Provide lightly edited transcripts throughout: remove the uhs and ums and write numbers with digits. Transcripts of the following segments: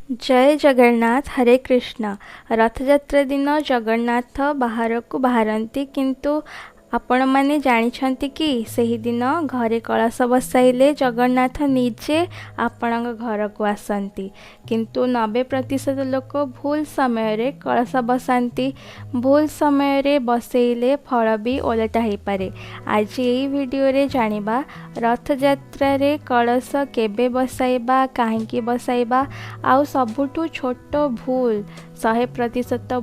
जय जगन्नाथ हरे कृष्ण। रथयात्रा दिन जगन्नाथ बाहर को बाहरती किंतु आपण माने जानिछंती कि सही दिन घरे कलश बसाइले जगन्नाथ निजे आपण घर को आसती किंतु 90% लोक भूल समय रे कलश बसाती। भूल समय रे बसैले फल भी ओलटा हो पारे। आज यही वीडियो रे जानिबा रथयात्रा रे कलश केबे बसाइबा काहेकि बसाइबा आउ सबुठु छोट भूल 100%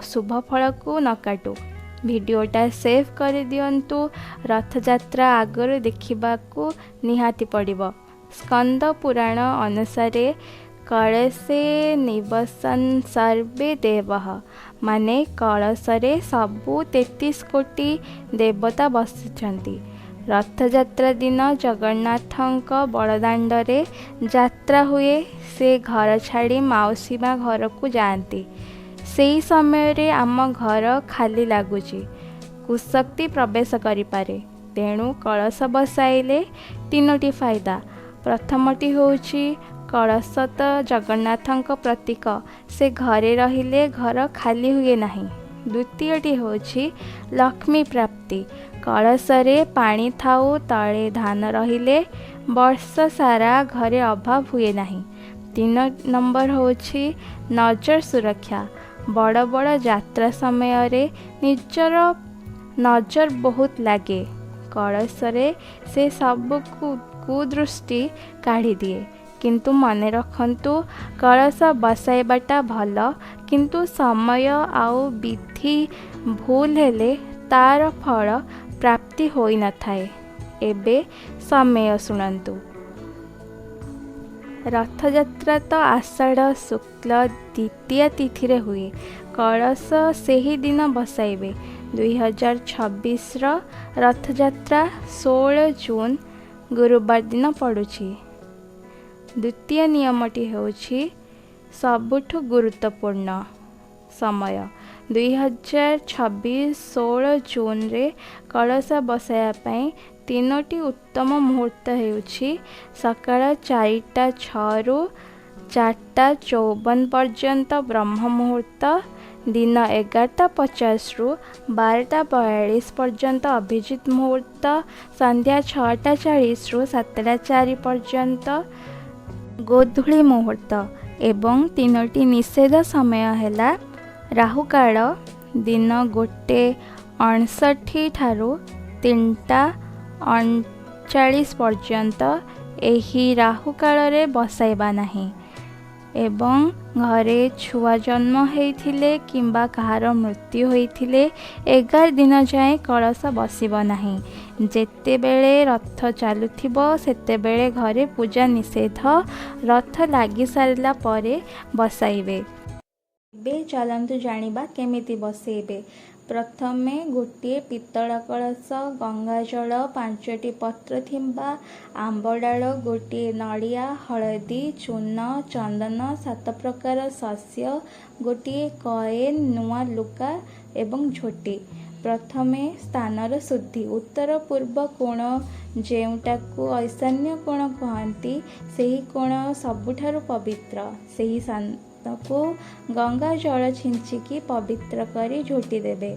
शुभ फल को न काटू। भिडियोटा सेव कर दियंतु रथयात्रा आगर देखिबाकू निहाती पड़िबो। स्कंद पुराण अनुसार कलशे निवसन सर्वे देवः माने कलशरे सबु 33 कोटी देवता बसिछंती। रथयात्रा दिन जगन्नाथंक बड़दाण्डरे यात्रा हुए। से घर छाड़ी माउसी माँ घर को जाती। सेही समय रे आम घर खाली लगुची कुशक्ति प्रवेश करिपारे। तेणु कलश बसाइले 3टी फायदा। प्रथमटी होउची कलश तो जगन्नाथंक प्रतीक, से घरे रहिले घर खाली हुए नहीं। द्वितीयटी होउची लक्ष्मी प्राप्ति, कलशरे पानी थाउ तले धान रहिले वर्ष सारा घरे अभाव हुए नहीं। 3 नंबर होउची नजर सुरक्षा, बड़ बड़ यात्रा समय रे निजर नजर बहुत लगे। कलशरे से सब कुदृष्टि काढ़ी दिए। किंतु मने रखंतु कलश बसाइबाटा भल किंतु समय आउ विधि भूल हेले तार फल प्राप्ति होई न थाए। एबे समय सुनंतु। रथयात्रा तो आषाढ़ शुक्ल द्वितीय तिथि रे हुए। कलश सेही दिन बसाइबे। 2026 रथयात्रा 16 जून गुरुवार दिन पड़ुछि। द्वितीय नियमटी होछि सबुठु गुरुत्वपूर्ण समय। 2026 16 जून रे कलश बसाया पई 3टी उत्तम मुहूर्त हेउछि सकाळ 4टा 6 रु 4टा 54 पर्यंत ब्रह्म मुहूर्त, दिन 11टा 50 रु 12टा 42 पर्यंत अभिजित मुहूर्त, संध्या 6टा 40 रु 7टा 4 पर्यंत गोधूली मुहूर्त एवं 3टी निषेध समय हैला राहुकाल दिन 1:59 ठारू 3टा 39 पर्यंत। एही राहुकाल रे बसाइबा नहीं एवं घरे छुआ जन्म होइथिले किंबा कहार मृत्यु होइथिले 11 दिन जाए कलश बसिबो नहीं। जेते बेले रथ चालुथिबो सेते बेले घरे पूजा निषेध। रथ लागी सारला परे बसाइबे। बे चलंतु जानिबा केमिति बसेबे। प्रथमे गोटे पितल कलश, गंगा जल, 5टी पत्र थिंबा आंब डाल, गोटे नड़िया, हलदी, चून, चंदन, 7 प्रकार शस्य, गोटे कॉइन, नुआ लुका एवं झोटी। प्रथमे स्थानर शुद्धि। उत्तर पूर्व कोण जेउटाकू ईशान्य कोण कहती सेही कोण सबुठारु पवित्र। सेही को गंगा जल छिंचिकी पवित्र करी झोटी देबे।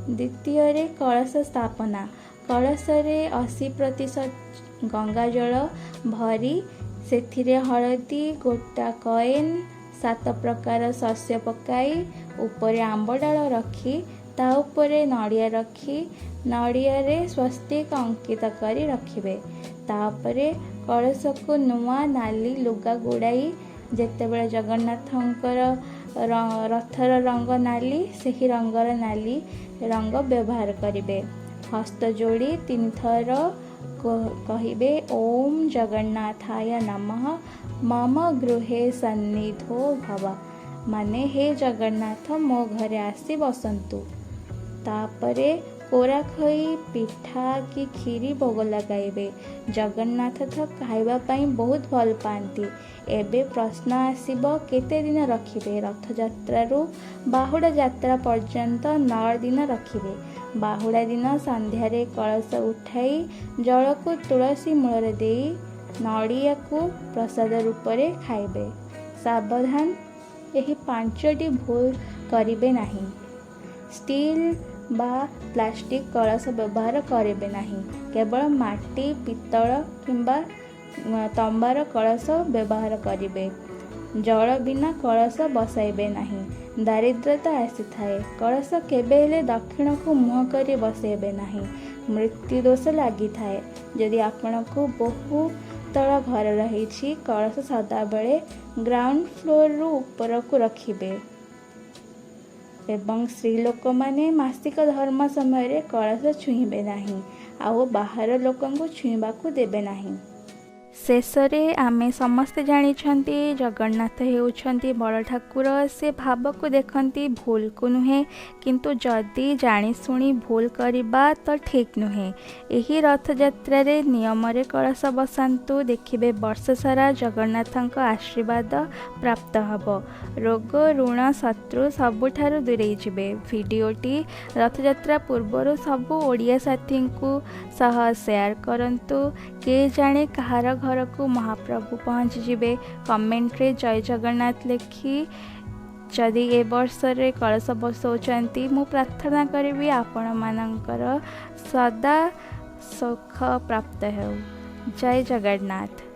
द्वितीय रे कलश स्थापना। कलश रे 80% गंगा जल भरी सेथिरे हलदी, गोटा कॉइन, 7 प्रकार शस्य पकाई ऊपरे आंब डाल रखी ता ऊपरे नड़िया रखी नड़िया रे स्वस्तिक अंकित करी रखिबे। तापरे कलश को नुआ नाली लुगा गुड़ाई जेतेबेले जगन्नाथंकर रथर रंग नाली सेही रंगर नाली रंग व्यवहार करिबे। हस्त जोड़ी 3 थर कहिबे ओम जगन्नाथाय नमः मम गृहे सन्निधो भव, माने हे जगन्नाथ मो घरे आसी बसंतु। तापरे कोरा खई पिठा की खीरी भोग लगाइबे। जगन्नाथ तो खाइबा पाई बहुत भल पाती। एबे प्रश्न आसीबो केते दिन रखिबे। रथयात्रा रु बाहुड़ा यात्रा पर्यंत 9 दिन रखिबे। बाहुड़ा दिन संध्या कलश उठाई जल को तुलसी मूल देई नड़िया को प्रसाद रूप में खाइबे। सावधान, यही 5टी भूल करिबे नाही। स्टील बा प्लास्टिक कलश व्यवहार करिबे नाही। केवल माटी, पित्तल किंबा तंबार कलश व्यवहार करिबे। जल बिना कलश बसाइबे नहीं। दारिद्रता आसीथाए, कलश केबे हेले दक्षिण को मुँह करी बसाइबे नहीं। मृत्यु दोष लगी थाए। यदि आपण को बहु तल घर रही, कलश सदाबले ग्राउंड फ्लोर रु ऊपर को रखिबे। एवं स्त्री लोक माने मासिक धर्म समय कलश छुईबे नहीं, आउ बाहर लोकन को छुईबा को देबे नहीं। शेषरे आमे समस्ते जानिछंती जगन्नाथ हेउछंती बड़ ठाकुर। से भाव को देखंती, भूल को नुहे, किंतु जदि जानी सुनी भूल करिबा तो ठीक नुहे। एही रथ यात्रा रे नियम रे कलश बसांतु, देखिबे वर्ष सारा जगन्नाथଙ୍କ आशीर्वाद प्राप्त हब। रोग ऋण शत्रु सबुठारु दूरेई जिबे। भिडियोटी रथ यात्रा पूर्वरु सबु ओडिया साथी को सह शेयर करंतु। के जाने कहार घर को महाप्रभु पहुँची जिबे। कमेंट रे जय जगन्नाथ लिखि जदि ए वर्ष रे कलश बसौचंती, मु प्रार्थना करिबी आपण मानकर सदा सुख प्राप्त हो। जय जगन्नाथ।